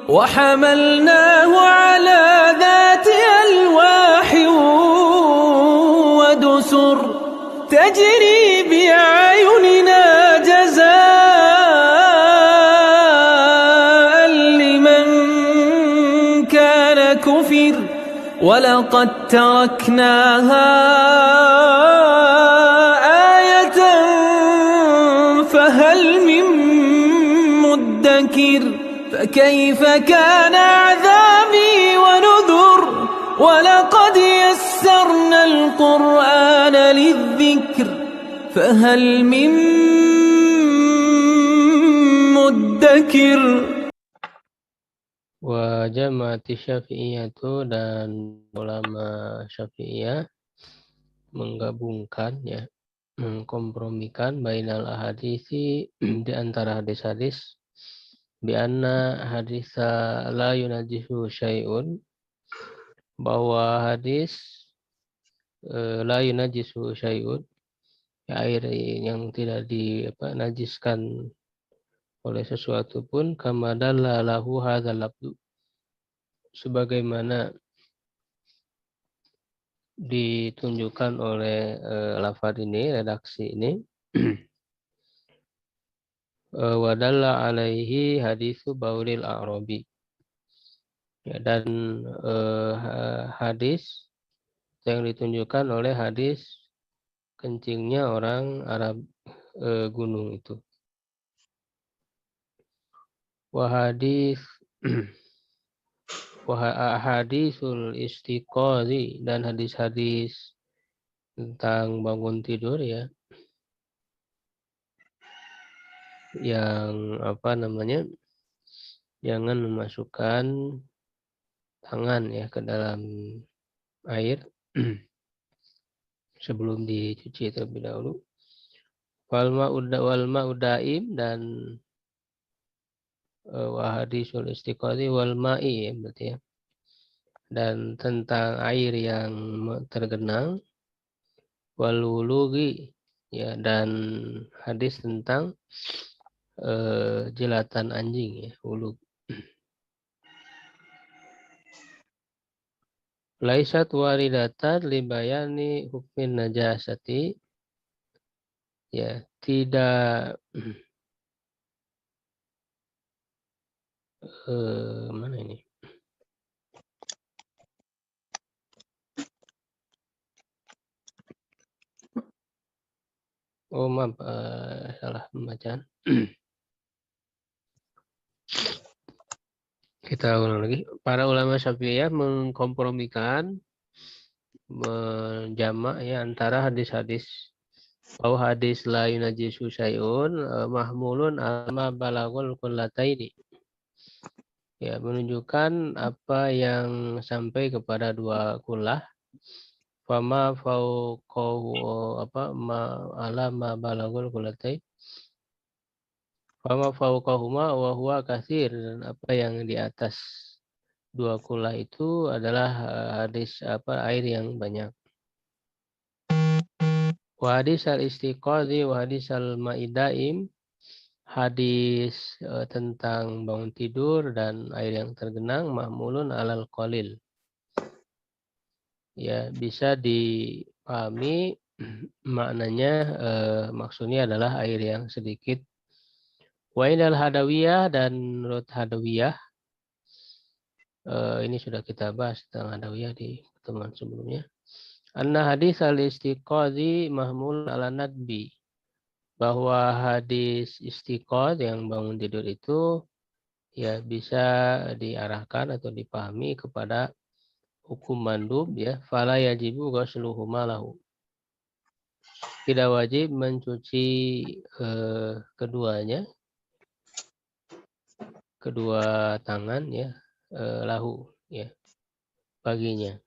وحملناه على ذات ألواح ودسر تجري بأعيننا جزاء لمن كان كفر ولقد تركناها آية فهل من مدكر فكيف كان عذابي ونذر ولقد يسرنا القرآن للذكر فهل من مدكر. Wa jama'ati syafi'iyatu, dan ulama syafi'iyah menggabungkan, ya, mengkompromikan bainal ahadisi di antara hadis-hadis, bi anna hadisa la yunajisu syai'un, bahwa hadis la yunajisu syai'un, ya, air yang tidak najiskan oleh sesuatu pun, kama dalla lahu hadzal lafdu, sebagaimana ditunjukkan oleh lafaz ini, redaksi ini. Wadalla alaihi hadisu baulil a'rabi, ya, dan hadis yang ditunjukkan oleh hadis kencingnya orang Arab gunung itu. Wahadis hadisul istiqazi, dan hadis-hadis tentang bangun tidur, ya, yang jangan memasukkan tangan, ya, ke dalam air sebelum dicuci terlebih dahulu. Wal ma'udaim, dan wahadisul istiqazi wal ma'i, ya, berarti, ya, dan tentang air yang tergenang. Wal wulugi, ya, dan hadis tentang jelatan anjing, ya, wulug. Laisat waridatan libayani hukmin najasati, ya, tidak mana ini? Oh, maaf, salah pembacaan. Kita ulang lagi. Para ulama Syafi'iyah mengkompromikan, menjamak, ya, antara hadis-hadis, bahwa hadis la yunajisu syai'un mahmulun alma balagul kullataini, ya, menunjukkan apa yang sampai kepada dua kullah. Fama fauqahu ma balagul kullatain, fama fauqahuma wa huwa katsir, dan apa yang di atas dua kullah itu adalah hadis air yang banyak. Wa hadis al-istiqazi wa hadis al-ma'idaim, hadis tentang bangun tidur dan air yang tergenang, mahmulun alal qalil, ya, bisa dipahami maknanya, maksudnya adalah air yang sedikit. Wa inal hadawiyah, dan menurut hadawiyah, ini sudah kita bahas tentang hadawiyah di pertemuan sebelumnya. Anna hadis al-istiqazi mahmul ala nadbi, bahwa hadis istiqaz yang bangun tidur itu, ya, bisa diarahkan atau dipahami kepada hukum mandub, ya, fala yajibu ghusluhuma lahu, tidak wajib mencuci kedua tangan, ya, lahu, ya, baginya.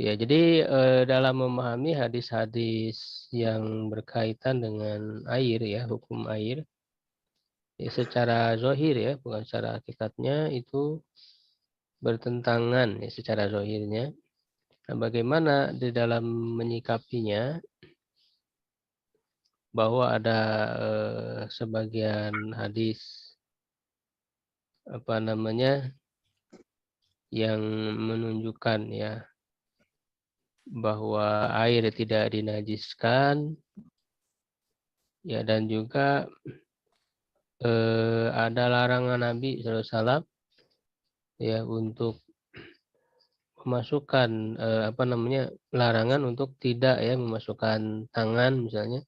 Ya, jadi dalam memahami hadis-hadis yang berkaitan dengan air, ya, hukum air, ya, secara zahir, ya, bukan secara hakikatnya, itu bertentangan, ya, secara zahirnya. Nah, bagaimana di dalam menyikapinya? bahwa ada sebagian hadis yang menunjukkan ya bahwa air tidak dinajiskan, ya, dan juga ada larangan Nabi SAW ya untuk memasukkan larangan untuk tidak ya memasukkan tangan misalnya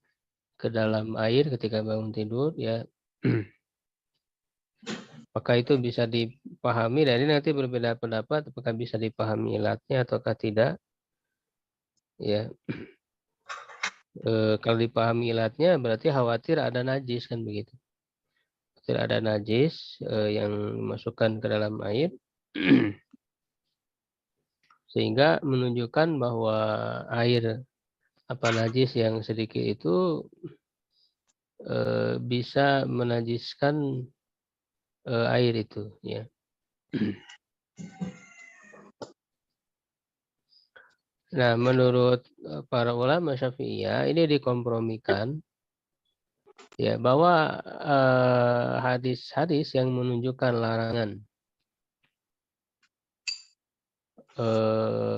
ke dalam air ketika bangun tidur ya. Maka itu bisa dipahami, dan ini nanti berbeda pendapat apakah bisa dipahami ilatnya ataukah tidak ya. Kalau dipahami ilatnya berarti khawatir ada najis kan begitu. Khawatir ada najis yang dimasukkan ke dalam air sehingga menunjukkan bahwa air najis yang sedikit itu bisa menajiskan air itu ya. Nah, menurut para ulama Syafi'iyah ini dikompromikan ya bahwa hadis-hadis yang menunjukkan larangan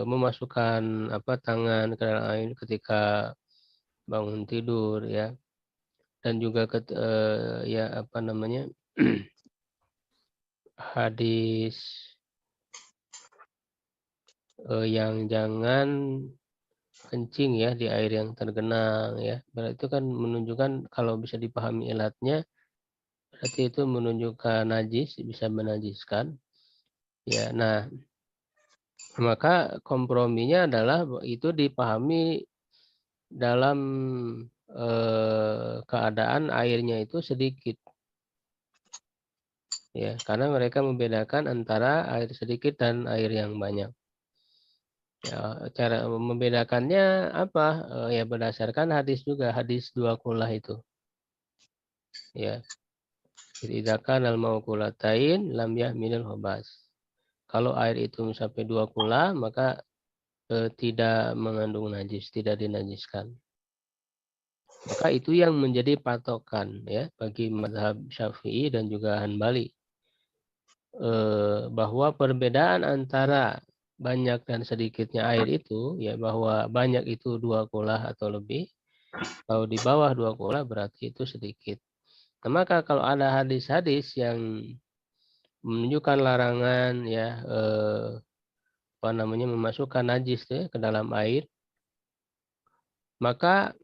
memasukkan tangan ke dalam air ketika bangun tidur ya, dan juga hadis yang jangan kencing ya di air yang tergenang ya, berarti itu kan menunjukkan kalau bisa dipahami ilatnya berarti itu menunjukkan najis, bisa menajiskan ya. Nah, maka komprominya adalah itu dipahami dalam keadaan airnya itu sedikit ya, karena mereka membedakan antara air sedikit dan air yang banyak ya. Cara membedakannya apa ya, berdasarkan hadis juga, hadis dua kulah itu ya. Idakan al maukulatain lam yahmilul hobas. Kalau air itu sampai 2 kula maka tidak mengandung najis, tidak dinajiskan. Maka itu yang menjadi patokan ya bagi mazhab Syafi'i dan juga Hanbali, bahwa perbedaan antara banyak dan sedikitnya air itu ya, bahwa banyak itu 2 kula atau lebih, kalau di bawah 2 kula berarti itu sedikit. Nah, maka kalau ada hadis-hadis yang menunjukkan larangan ya memasukkan najis ya ke dalam air, maka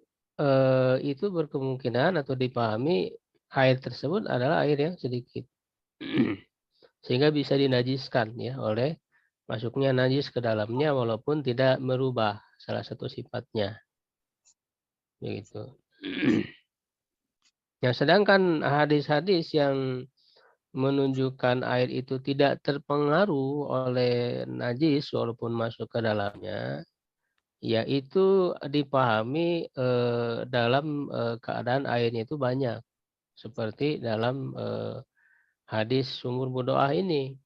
itu berkemungkinan atau dipahami air tersebut adalah air yang sedikit sehingga bisa dinajiskan ya oleh masuknya najis ke dalamnya walaupun tidak merubah salah satu sifatnya begitu. Nah, sedangkan hadis-hadis yang menunjukkan air itu tidak terpengaruh oleh najis walaupun masuk ke dalamnya, yaitu dipahami dalam keadaan airnya itu banyak, seperti dalam hadis sumur berdoa ini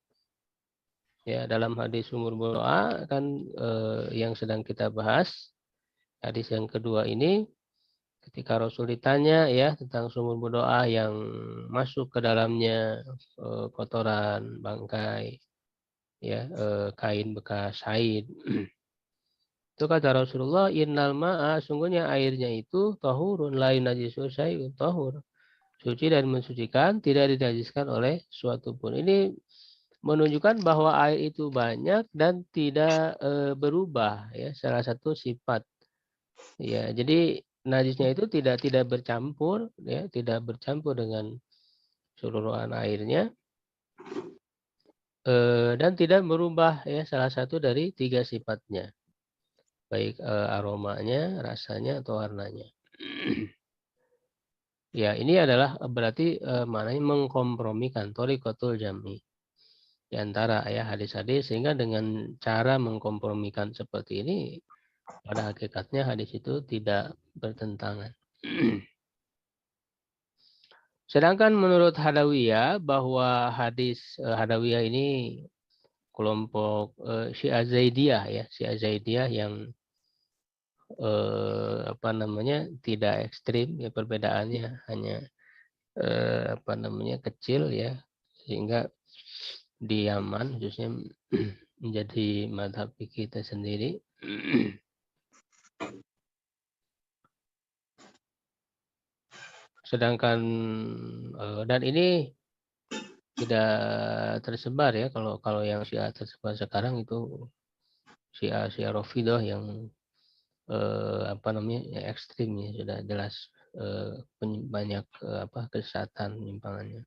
ya. Dalam hadis sumur berdoa kan yang sedang kita bahas, hadis yang kedua ini, ketika Rasul ditanya ya tentang sumur berdoa yang masuk ke dalamnya kotoran, bangkai, ya, kain bekas haid. Itu kata Rasulullah, innal ma'a, sungguhnya airnya itu tahurun la yunajisu syai'un, tahur, suci dan mensucikan, tidak dinajiskan oleh suatu pun. Ini menunjukkan bahwa air itu banyak dan tidak berubah ya salah satu sifat. Ya, jadi najisnya itu tidak bercampur ya, tidak bercampur dengan keseluruhan airnya, dan tidak merubah ya salah satu dari 3 sifatnya, baik aromanya, rasanya atau warnanya. Ya, ini adalah berarti maknanya mengkompromikan thoriqatul jam'i di antara ya hadis-hadis, sehingga dengan cara mengkompromikan seperti ini pada hakikatnya hadis itu tidak bertentangan. Sedangkan menurut Hadawiyah, bahwa hadis Hadawiyah ini kelompok Syiah Zaidiyah ya, Syiah Zaidiyah yang apa namanya, tidak ekstrim ya, perbedaannya hanya apa namanya, kecil ya, sehingga di Yaman khususnya menjadi mazhab fikih kita sendiri. Sedangkan dan ini tidak tersebar ya, kalau yang Syiah tersebar sekarang itu Syiah Rafidhah yang apa namanya, yang ekstrim ya, sudah jelas banyak apa, kesesatan, penyimpangannya.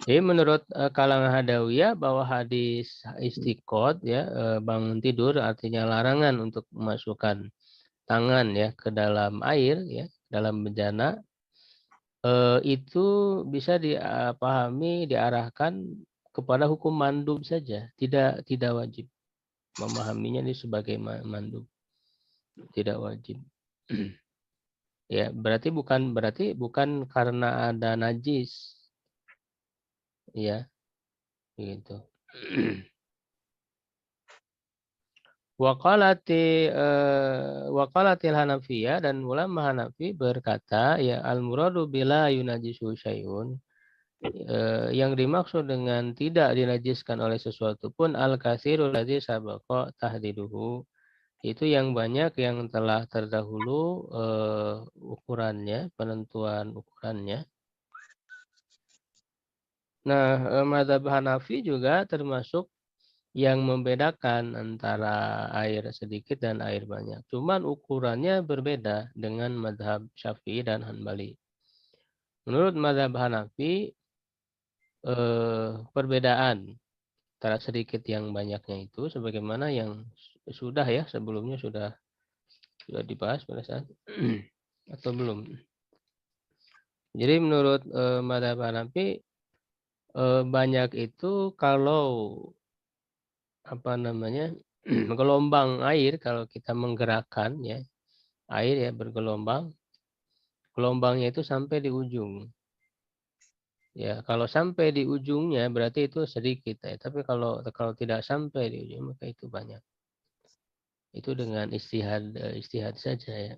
Jadi menurut kalangan Hadawiyah bahwa hadis istiqot ya, bangun tidur artinya larangan untuk memasukkan tangan ya ke dalam air ya, dalam bejana, itu bisa dipahami, diarahkan kepada hukum mandub saja, tidak wajib. Memahaminya ini sebagai mandub, tidak wajib. Ya, berarti bukan karena ada najis. Ya, gitu. Waqalatil Hanafiyah, dan ulama Hanafi berkata ya, al-muradu bila yunajisu syai'un, yang dimaksud dengan tidak dinajiskan oleh sesuatu pun al-katsirul ladzi sabaqa tahdiduhu, itu yang banyak yang telah terdahulu ukurannya, penentuan ukurannya. Nah, mazhab Hanafi juga termasuk yang membedakan antara air sedikit dan air banyak. Cuman ukurannya berbeda dengan mazhab Syafi'i dan Hanbali. Menurut mazhab Hanafi, perbedaan antara sedikit yang banyaknya itu sebagaimana yang sudah ya, sebelumnya sudah dibahas pada saat atau belum. Jadi menurut mazhab Hanafi, banyak itu kalau apa namanya, gelombang air, kalau kita menggerakkan ya, air ya bergelombang, gelombangnya itu sampai di ujung. Ya, kalau sampai di ujungnya berarti itu sedikit ya. Tapi kalau tidak sampai di ujung maka itu banyak. Itu dengan istihad saja ya.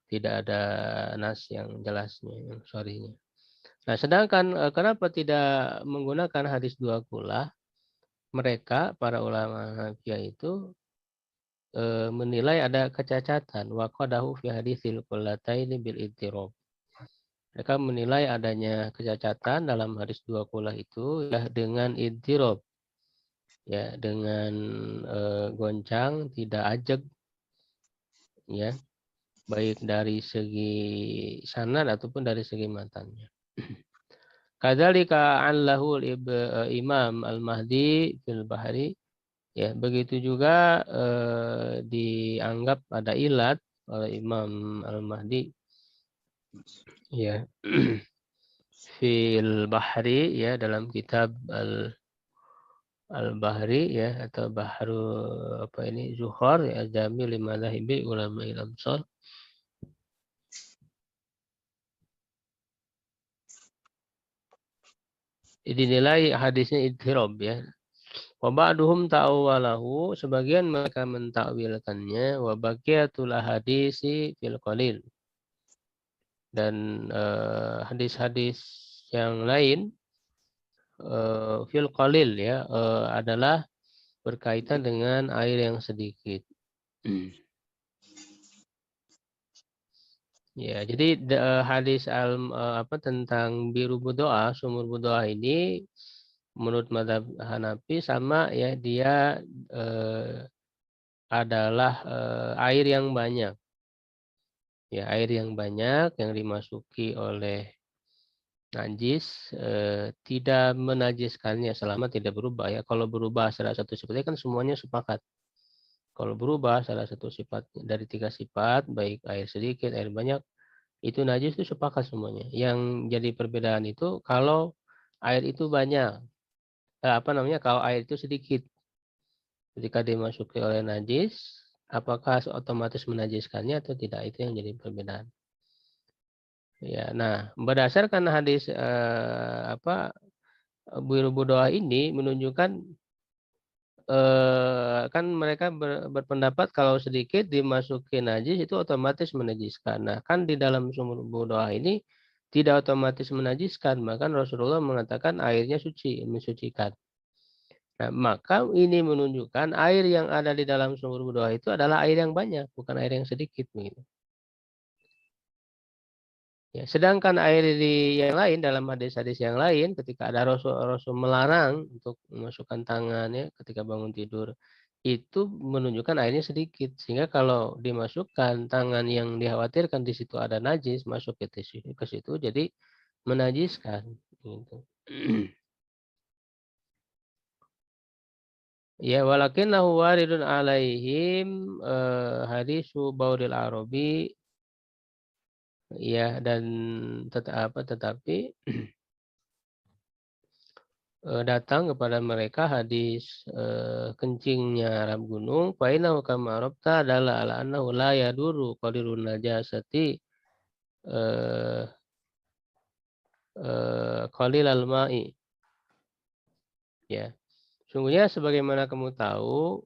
Tidak ada nas yang jelasnya, yang sorrynya. Nah, sedangkan kenapa tidak menggunakan hadis dua kula? Mereka para ulama Hanafiya itu menilai ada kecacatan, wa qadahu fi haditsil qullataini bil ittirab. Mereka menilai adanya kecacatan dalam hadis dua kulah itu ya, dengan ittirab ya, dengan goncang, tidak ajeg ya, baik dari segi sanad ataupun dari segi matannya. Kadzalika allahul Imam Al-Mahdi fil Bahri, ya, begitu juga dianggap ada ilat oleh Imam Al-Mahdi ya, fil Bahri ya, dalam kitab Al-Bahri ya, atau Bahru apa ini, Zuhar ya, Jami lima lahibi ulama Amsar. Dinilai hadisnya idhirab ya. Wa ba'duhum ta'awalahu, sebagian mereka mentakwilkannya, wa baqiyatul hadisi fil qalil. Dan hadis-hadis yang lain fil qalil ya, adalah berkaitan dengan air yang sedikit. Ya, jadi hadis tentang biru budoa, sumur budoa ini menurut mazhab Hanafi sama ya, dia adalah air yang banyak. Ya, air yang banyak yang dimasuki oleh najis, tidak menajiskannya selama tidak berubah ya. Kalau berubah salah satu sifatnya, kan semuanya sepakat. Kalau berubah salah satu sifat dari tiga sifat, baik air sedikit, air banyak, itu najis, itu sepakat semuanya. Yang jadi perbedaan itu kalau air itu banyak, kalau air itu sedikit, ketika dimasuki oleh najis, apakah otomatis menajiskannya atau tidak, itu yang jadi perbedaan. Ya, nah, berdasarkan hadis biru budoa ini menunjukkan kan mereka berpendapat kalau sedikit dimasukin najis itu otomatis menajiskan. Nah, kan di dalam sumur doa ini tidak otomatis menajiskan, bahkan Rasulullah mengatakan airnya suci, mensucikan. Nah, maka ini menunjukkan air yang ada di dalam sumur doa itu adalah air yang banyak, bukan air yang sedikit begitu. Ya, sedangkan air di yang lain dalam hadis-hadis yang lain ketika ada Rasul melarang untuk memasukkan tangan ya ketika bangun tidur itu menunjukkan airnya sedikit sehingga kalau dimasukkan tangan yang dikhawatirkan di situ ada najis masuk ke situ jadi menajiskan gitu. Ya walakinnahu waridun alaihim hadisu bauril arabi ya dan tetapi datang kepada mereka hadis kencingnya Arab gunung fainahu kama arabta adalah ala annahu la yaduru qadirun najasati qalilal ma'i ya sungguhnya sebagaimana kamu tahu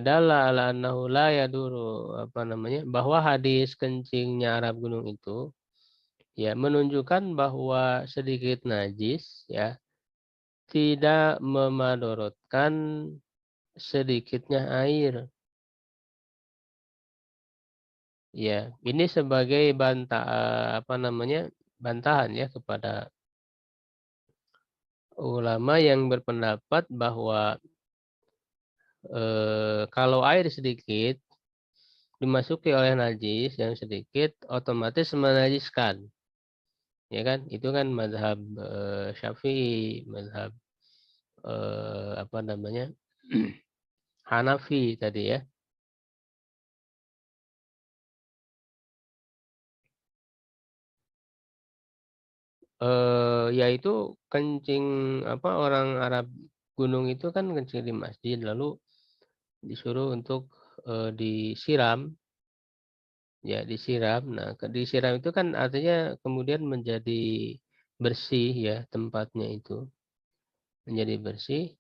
dalla ala annahu la yaduru bahwa hadis kencingnya Arab gunung itu ya menunjukkan bahwa sedikit najis ya tidak memadorotkan sedikitnya air. Ya, ini sebagai bantahan ya kepada ulama yang berpendapat bahwa kalau air sedikit dimasuki oleh najis yang sedikit otomatis menajiskan. Ya kan? Itu kan mazhab Syafi'i, mazhab Hanafi tadi ya. Yaitu kencing orang Arab gunung itu kan kencing di masjid lalu disuruh untuk disiram ya disiram. Nah, disiram itu kan artinya kemudian menjadi bersih ya tempatnya itu menjadi bersih.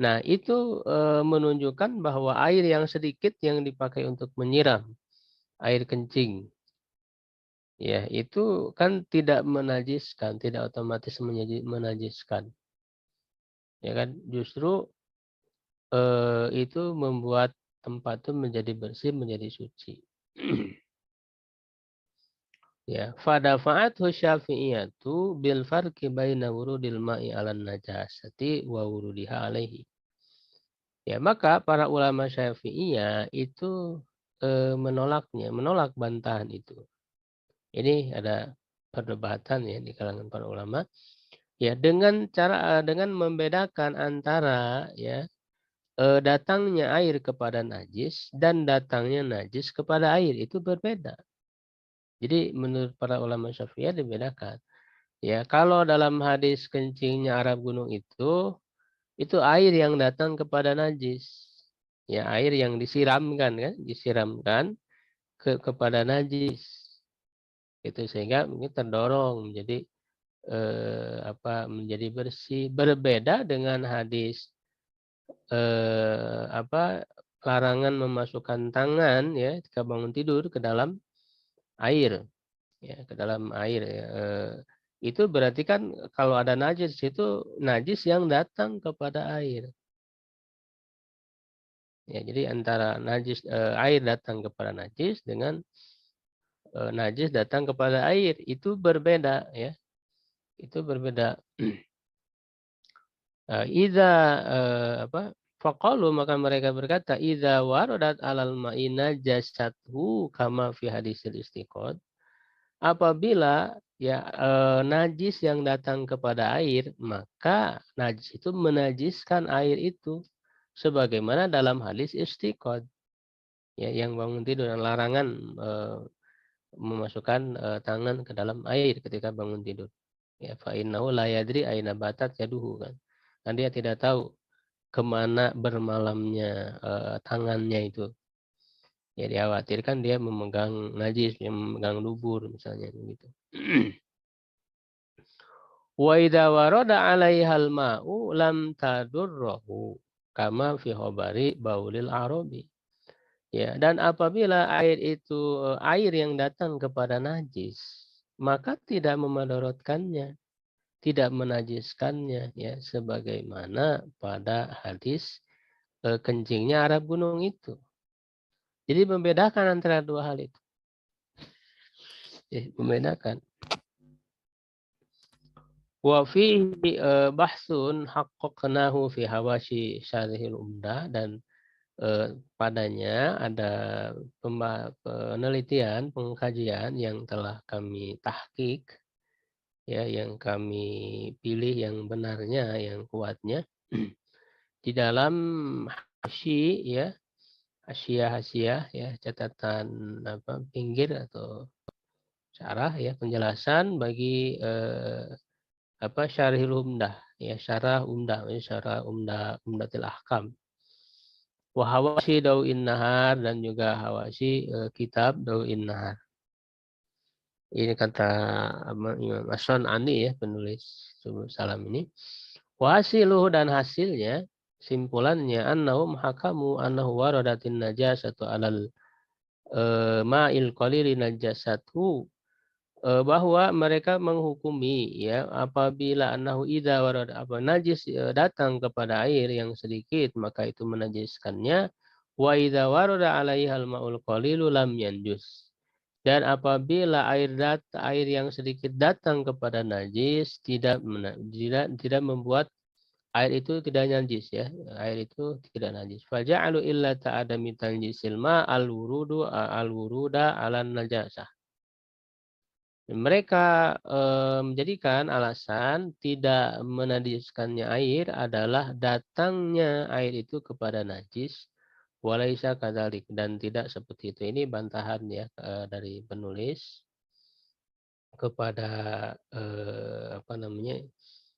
Nah, itu menunjukkan bahwa air yang sedikit yang dipakai untuk menyiram air kencing ya itu kan tidak menajiskan, tidak otomatis menajiskan. Ya kan? Justru itu membuat tempat itu menjadi bersih, menjadi suci. Ya, fadafa'athu syafi'iyatu bil farqi baina wurudil ma'i 'alan najasati wa wurudiha 'alaihi. Ya, maka para ulama Syafi'iyah itu menolak bantahan itu. Ini ada perdebatan ya di kalangan para ulama. Ya, dengan membedakan antara ya datangnya air kepada najis dan datangnya najis kepada air itu berbeda. Jadi menurut para ulama Syafi'iyah dibedakan. Ya, kalau dalam hadis kencingnya Arab gunung itu air yang datang kepada najis. Ya, air yang disiramkan kan, disiramkan kepada najis. Itu sehingga mungkin terdorong menjadi menjadi bersih. Berbeda dengan hadis larangan memasukkan tangan ya ketika bangun tidur ke dalam air ya ke dalam air ya. Itu berarti kan kalau ada najis itu najis yang datang kepada air ya jadi antara air datang kepada najis dengan najis datang kepada air itu berbeda ya itu berbeda. Iza faqalu maka mereka berkata idza waradat alal ma'i najasathu kama fi hadisil istiqad apabila ya najis yang datang kepada air maka najis itu menajiskan air itu sebagaimana dalam hadis istiqad ya yang bangun tidur dan larangan memasukkan tangan ke dalam air ketika bangun tidur ya fa innahu la yadri aina batat yaduhu kan dan dia tidak tahu kemana bermalamnya tangannya itu. Ya dikhawatirkan dia memegang najis, yang memegang dubur misalnya gitu. Wa idza warada 'alaihal ma'u lam tadurruhu kama fi khabari baulil arabi. Ya, dan apabila air itu air yang datang kepada najis, maka tidak memudaratkannya, tidak menajiskannya ya sebagaimana pada hadis kencingnya Arab gunung itu. Jadi membedakan antara dua hal itu. Membedakan. Wa fihi bahsun haqqaqnahu fi hawashi syarihil umdah, dan padanya ada penelitian, pengkajian yang telah kami tahqiq ya, yang kami pilih yang benarnya, yang kuatnya di dalam hasyi ya, hasyiah ya, catatan apa pinggir atau syarah ya, penjelasan bagi apa syarihul umdah ya, syarah umdah, syarah umdatil ahkam. Wa hawashi dau'in nahar, dan juga hawashi kitab dau'in nahar. Ini kata Imam As-Sun'ani ya, penulis Subul Salam ini. Wa hasiluhu, dan hasilnya, simpulannya, annahum hakamu annahu waradatin najasatu alal ma'il qalili najasatu, bahwa mereka menghukumi ya apabila annahu idza warada, apa najis datang kepada air yang sedikit maka itu menajiskannya. Wa idza warada 'alaihal ma'ul qalilu lam yanjus, dan apabila air yang sedikit datang kepada najis tidak membuat air itu tidak najis ya, air itu tidak najis. Faja'alu illa ta'adami tanjisil ma al-wuruda 'alan najasah. Mereka menjadikan alasan tidak menajiskannya air adalah datangnya air itu kepada najis. Walaisa kadzalik, dan tidak seperti itu. Ini bantahan ya dari penulis kepada apa namanya,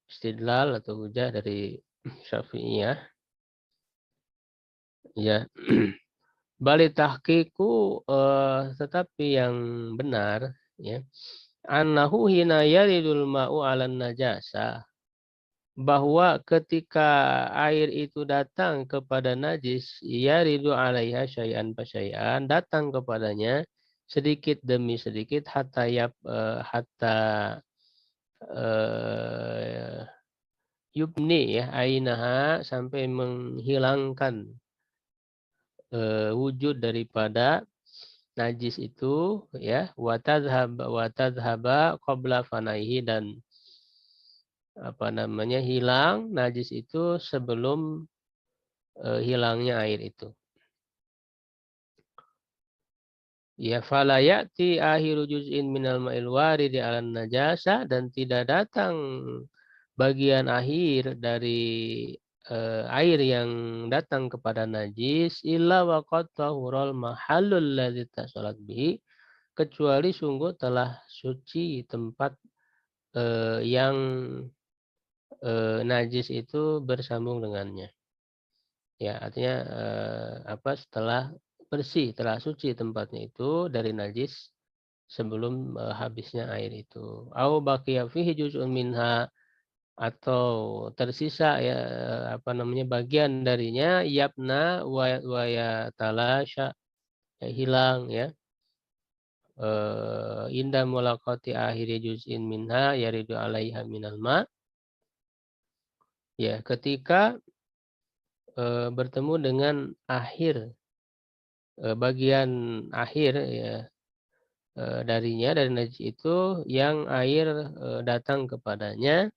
istidlal atau hujah dari Syafi'iyah ya. Bali tahqiqu, tetapi yang benar ya, annahu hina yaridul ma'u 'alan najasa, bahwa ketika air itu datang kepada najis, yaridu 'alaiha syai'an fasyai'an, datang kepadanya sedikit demi sedikit, hatta yubni ya ainaha, sampai menghilangkan wujud daripada najis itu ya, watadhaba qabla fanaihi, dan apa namanya, hilang najis itu sebelum hilangnya air itu. Ya, fala ya'ti akhiru juz'in minal ma'il waridi 'alan najasa, dan tidak datang bagian akhir dari air yang datang kepada najis, illa waqad tahural mahallul ladzi tasalat bihi, kecuali sungguh telah suci tempat yang najis itu bersambung dengannya. Ya, artinya apa, setelah bersih, telah suci tempatnya itu dari najis sebelum habisnya air itu. Au baqiya fihi juz'un minha, atau tersisa ya apa namanya, bagian darinya, yapna wa ya talasya, ya, hilang ya. Inda mulaqati akhiri juz'in minha yaridu 'alaiha minal ma, ya, ketika bertemu dengan akhir bagian akhir ya darinya, dari najis itu, yang air datang kepadanya,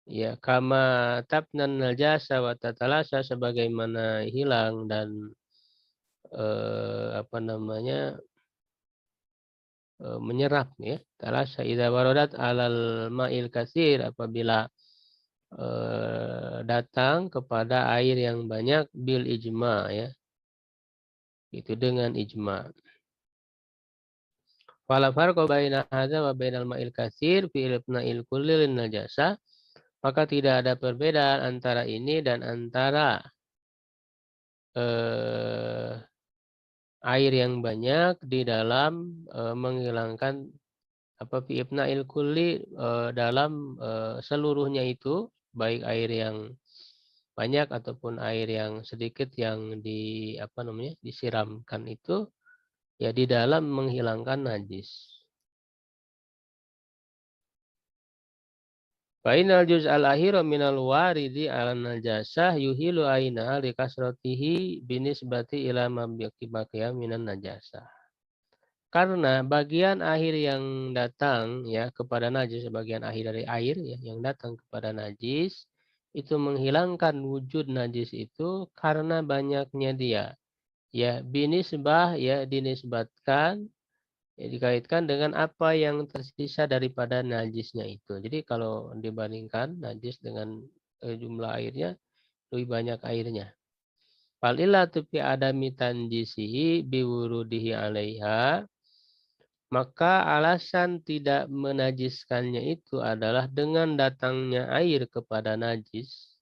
ya, kama tabnan najasa wa tatalasa, sebagaimana hilang dan apa namanya, menyerap ya. Talasa idza waradat alal ma'il katsir, apabila datang kepada air yang banyak, bil ijma ya, itu dengan ijma. Fala farqa baina hadza wa bainal ma'il katsir fi ibna'il kulli lin najasa, maka tidak ada perbedaan antara ini dan antara air yang banyak di dalam menghilangkan Apa fi ibna'il kulli dalam seluruhnya itu, baik air yang banyak ataupun air yang sedikit yang disiramkan itu ya di dalam menghilangkan najis. Fainal juz al-akhir minal waridi ala najasah yuhilu aina li kasratihi binisbati ila mabiqiya minan najasah. Karena bagian akhir yang datang ya kepada najis, bagian akhir dari air ya yang datang kepada najis itu menghilangkan wujud najis itu karena banyaknya dia. Ya binisbah ya dinisbatkan ya, dikaitkan dengan apa yang tersisa daripada najisnya itu. Jadi kalau dibandingkan najis dengan jumlah airnya, lebih banyak airnya. Falilatu fi adami tanjisihi biwurudihi alaiha, maka alasan tidak menajiskannya itu adalah dengan datangnya air kepada najis.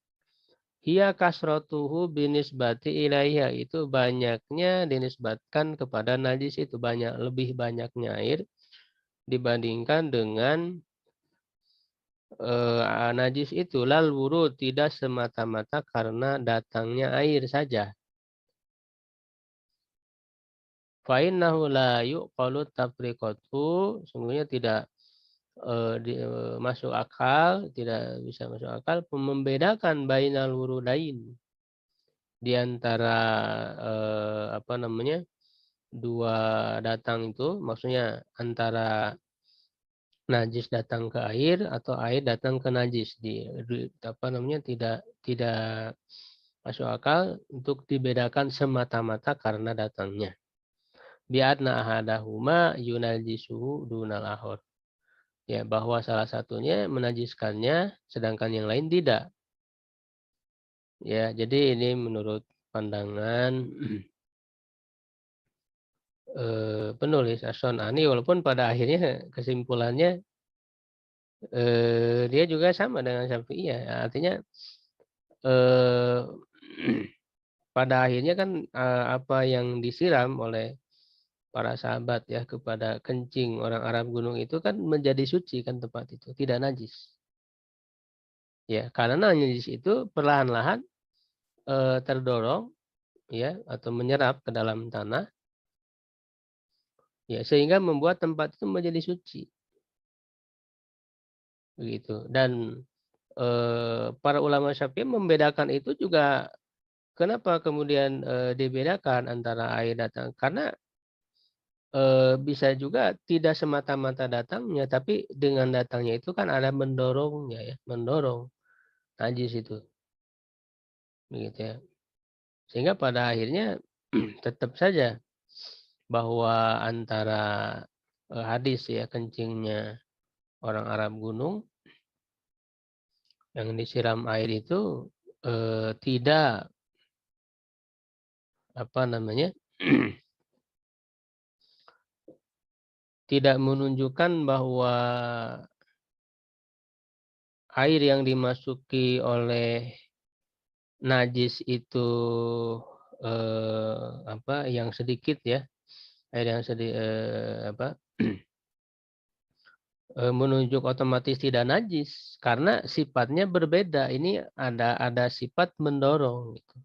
Hiya kasrotuhu binisbati ilaiha, itu banyaknya dinisbatkan kepada najis itu, lebih banyaknya air dibandingkan dengan najis itu. Lal wurud, tidak semata-mata karena datangnya air saja. Fa innahu la yuqalu tafriqatu, sungguhnya tidak masuk akal, tidak bisa masuk akal membedakan bainal wurudain, di antara dua datang itu, maksudnya antara najis datang ke air atau air datang ke najis, tidak masuk akal untuk dibedakan semata-mata karena datangnya. Biadna ahadahuma yunajisuhu dunal akhar, ya bahwa salah satunya menajiskannya sedangkan yang lain tidak. Ya, jadi ini menurut pandangan penulis As-Sun'ani, walaupun pada akhirnya kesimpulannya dia juga sama dengan Syafi'iyah. Artinya pada akhirnya kan apa yang disiram oleh para sahabat ya kepada kencing orang Arab gunung itu kan menjadi suci kan, tempat itu tidak najis. Ya, karena najis itu perlahan-lahan terdorong ya atau menyerap ke dalam tanah ya, sehingga membuat tempat itu menjadi suci. Begitu. Dan para ulama Syafi'i membedakan itu juga. Kenapa kemudian dibedakan antara air datang? Karena bisa juga tidak semata-mata datangnya, tapi dengan datangnya itu kan ada mendorongnya ya, mendorong najis itu, begitu ya. Sehingga pada akhirnya tetap saja bahwa antara hadis ya kencingnya orang Arab gunung yang disiram air itu tidak tidak menunjukkan bahwa air yang dimasuki oleh najis itu yang sedikit ya, air yang menunjuk otomatis tidak najis karena sifatnya berbeda. Ini ada sifat mendorong gitu.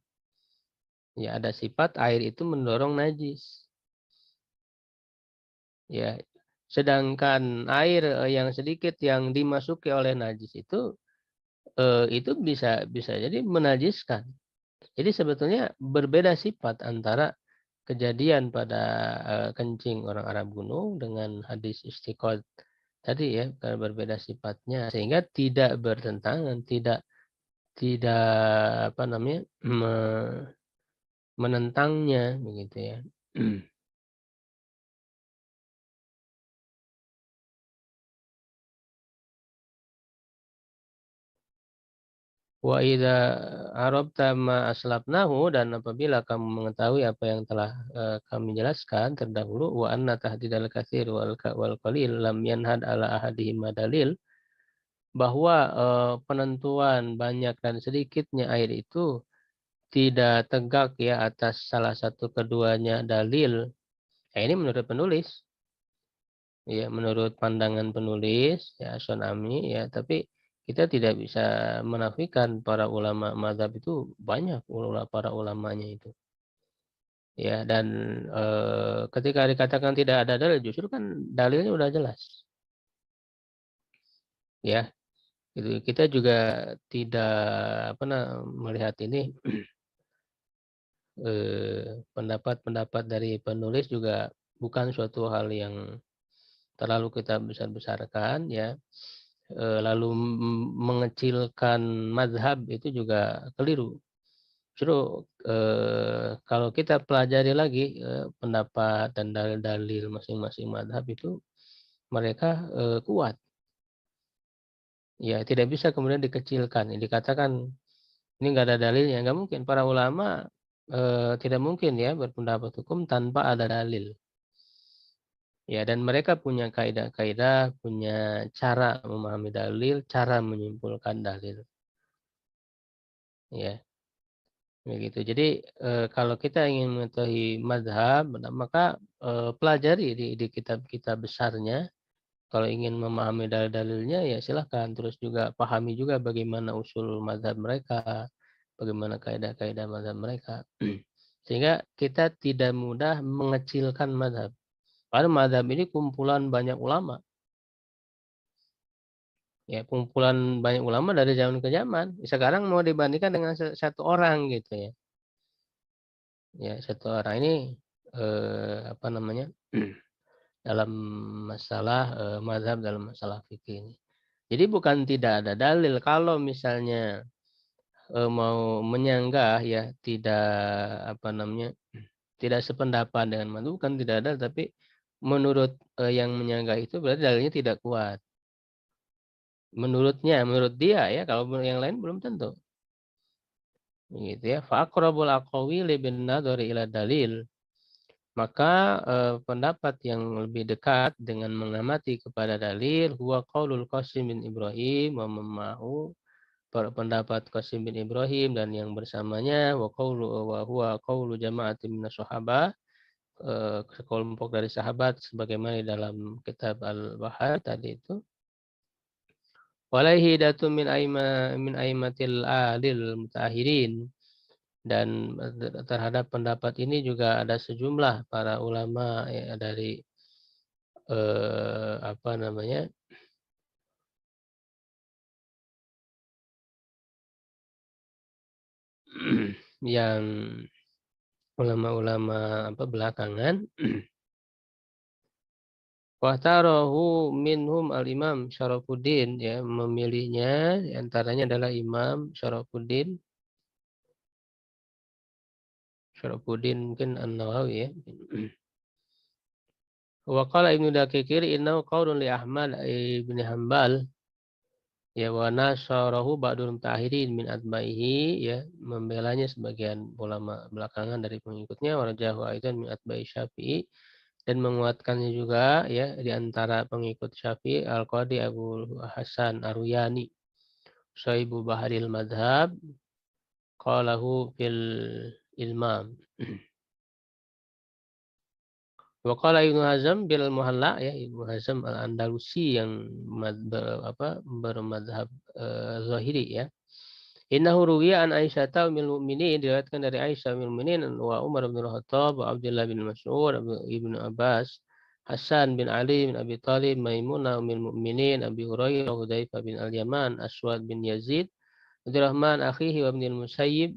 Ya, ada sifat air itu mendorong najis. Ya, sedangkan air yang sedikit yang dimasuki oleh najis itu bisa jadi menajiskan. Jadi sebetulnya berbeda sifat antara kejadian pada kencing orang Arab gunung dengan hadis istiqad tadi ya, karena berbeda sifatnya sehingga tidak bertentangan, tidak menentangnya begitu ya. Wa idza arabta ma aslafnahu, dan apabila kamu mengetahui apa yang telah kami jelaskan terdahulu, wa anna tahdidal katsir wal qalil lam yanhad ala ahadihim dalil, bahwa penentuan banyak dan sedikitnya air itu tidak tegak ya atas salah satu keduanya dalil. Ini menurut penulis. ya menurut pandangan penulis ya As-San'ani ya, tapi kita tidak bisa menafikan para ulama mazhab itu banyak para ulamanya itu. Ya dan ketika dikatakan tidak ada dalil justru kan dalilnya udah jelas. Ya, gitu. Kita juga tidak melihat ini pendapat-pendapat dari penulis juga bukan suatu hal yang terlalu kita besar-besarkan ya. Lalu mengecilkan mazhab itu juga keliru. Justru kalau kita pelajari lagi pendapat dan dalil-dalil masing-masing mazhab itu mereka kuat. Ya tidak bisa kemudian dikecilkan. Dikatakan ini nggak ada dalilnya, nggak mungkin. Para ulama tidak mungkin ya berpendapat hukum tanpa ada dalil. Ya, dan mereka punya kaidah-kaidah, punya cara memahami dalil, cara menyimpulkan dalil. Ya, begitu. Jadi kalau kita ingin mengetahui mazhab, maka pelajari di kitab-kitab besarnya. Kalau ingin memahami dalil-dalilnya, ya silahkan. Terus juga pahami juga bagaimana usul mazhab mereka, bagaimana kaidah-kaidah mazhab mereka. Sehingga kita tidak mudah mengecilkan mazhab. Padahal mazhab ini kumpulan banyak ulama. Ya, kumpulan banyak ulama dari zaman ke zaman. Sekarang mau dibandingkan dengan satu orang gitu ya. Ya, satu orang ini apa namanya? dalam masalah mazhab dalam masalah fikih ini. Jadi bukan tidak ada dalil kalau misalnya mau menyanggah ya tidak apa namanya? Tidak sependapat dengan mazhab bukan tidak ada tapi menurut yang menyanggah itu berarti dalilnya tidak kuat. Menurut dia ya, kalau yang lain belum tentu. Gitu ya. Fa aqrabul aqwili bin nadhari ila dalil. Maka pendapat yang lebih dekat dengan mengamati kepada dalil huwa qaulul Qasim bin Ibrahim wa mammahu pendapat Qasim bin Ibrahim dan yang bersamanya wa huwa qaulu jama'atin minas sahabah sekelompok dari sahabat sebagaimana di dalam kitab Al-Bahar tadi itu walaihi datun min aimatil alil mutahirin dan terhadap pendapat ini juga ada sejumlah para ulama ya, dari apa namanya yang ulama-ulama apa belakangan Wahtarahu minhum al-imam Syarafuddin ya memilihnya antaranya adalah Imam Syarafuddin mungkin An-Nawawi ya. Wa qala Ibnu Daqiqir innahu qaulun li Ahmad ibn Hanbal ya wa nasarahu ba'dul mutahirin min atba'ihi ya membelanya sebagian ulama belakangan dari pengikutnya wa rajahu aidan min atba'i Syafi'i dan menguatkannya juga ya di antara pengikut Syafi'i Al-Qadi Abu Hasan Ar-Ruyani Syaibu Baharil Madhab qalahu fil ilmam wa qala Ibnu Hazm bil Muhalla ya Ibnu Hazm Al-Andalusi yang bermadhab Zahiri ya innahu ruwiya an Aisyah ummul mukminin diriwayatkan dari Aisyah ummul mukminin wa Umar bin Khattab wa Abdullah bin Mas'ud Ibnu Abbas Hasan bin Ali bin Abi Thalib Maimunah ummul mukminin Abi Hurairah Hudzaifah bin Al-Yaman Aswad bin Yazid Abdurrahman akhihi wa ibnul Musayyib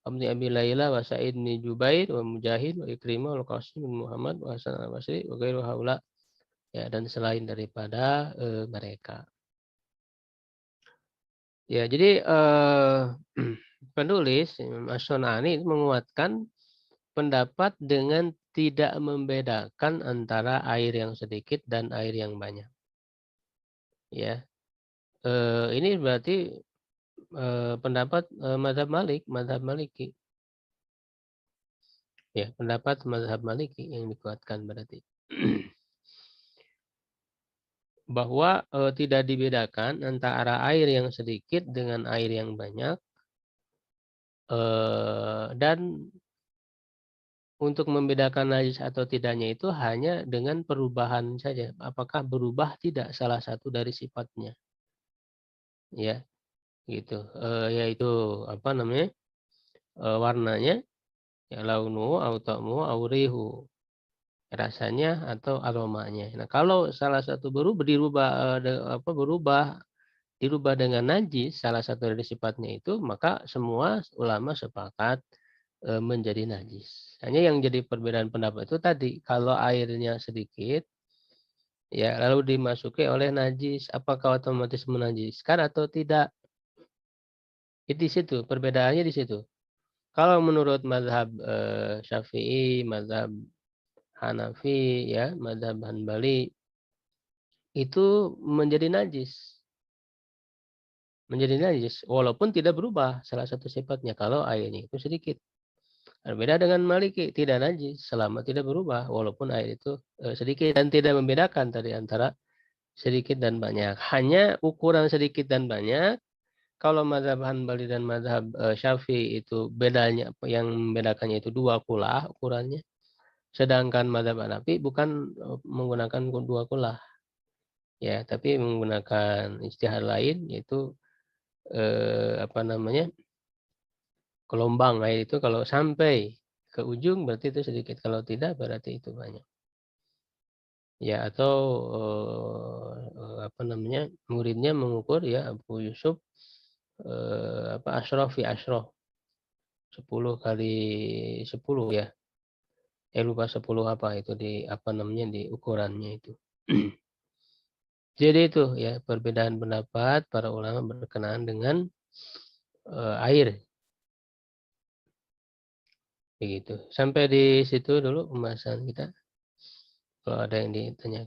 Abdi Abi Layla wa Sa'id bin Jubair wa Mujahid wa Ikrimah wa Qasim bin Muhammad wa Hasan al-Basri wa ghairu haula ya dan selain daripada mereka. Ya, jadi penulis Imam As-Sun'ani menguatkan pendapat dengan tidak membedakan antara air yang sedikit dan air yang banyak. Ya. Ini berarti pendapat mazhab Maliki. Ya, pendapat mazhab Maliki yang dikuatkan berarti. Bahwa tidak dibedakan antara air yang sedikit dengan air yang banyak dan untuk membedakan najis atau tidaknya itu hanya dengan perubahan saja. Apakah berubah tidak salah satu dari sifatnya, ya, gitu. Yaitu apa namanya? Warnanya, ya launu, au ta'mu, au rihu, rasanya atau aromanya. Nah, kalau salah satu dirubah dengan najis, salah satu dari sifatnya itu, maka semua ulama sepakat menjadi najis. Hanya yang jadi perbedaan pendapat itu tadi, kalau airnya sedikit, ya lalu dimasuki oleh najis, apakah otomatis menajiskan atau tidak? Di situ perbedaannya di situ. Kalau menurut mazhab Syafi'i, mazhab Hanafi, ya, mazhab Hanbali itu menjadi najis. Menjadi najis walaupun tidak berubah salah satu sifatnya kalau airnya itu sedikit. Berbeda dengan Maliki, tidak najis selama tidak berubah walaupun air itu sedikit, dan tidak membedakan tadi antara sedikit dan banyak. Hanya ukuran sedikit dan banyak. Kalau mazhab Hanbali dan mazhab Syafi'i itu bedanya, yang membedakannya itu 2 kulah ukurannya. Sedangkan mazhab Hanafi bukan menggunakan 2 kulah, ya, tapi menggunakan ijtihad lain, yaitu apa namanya? Gelombang air itu kalau sampai ke ujung berarti itu sedikit, kalau tidak berarti itu banyak. Ya, atau apa namanya, muridnya mengukur, ya, Abu Yusuf asyraf fi asyraf 10 kali 10, ya. Lupa 10 apa itu di apa namanya di ukurannya itu. Jadi itu, ya, perbedaan pendapat para ulama berkenaan dengan air. Begitu. Sampai di situ dulu pembahasan kita. Kalau ada yang ditanya.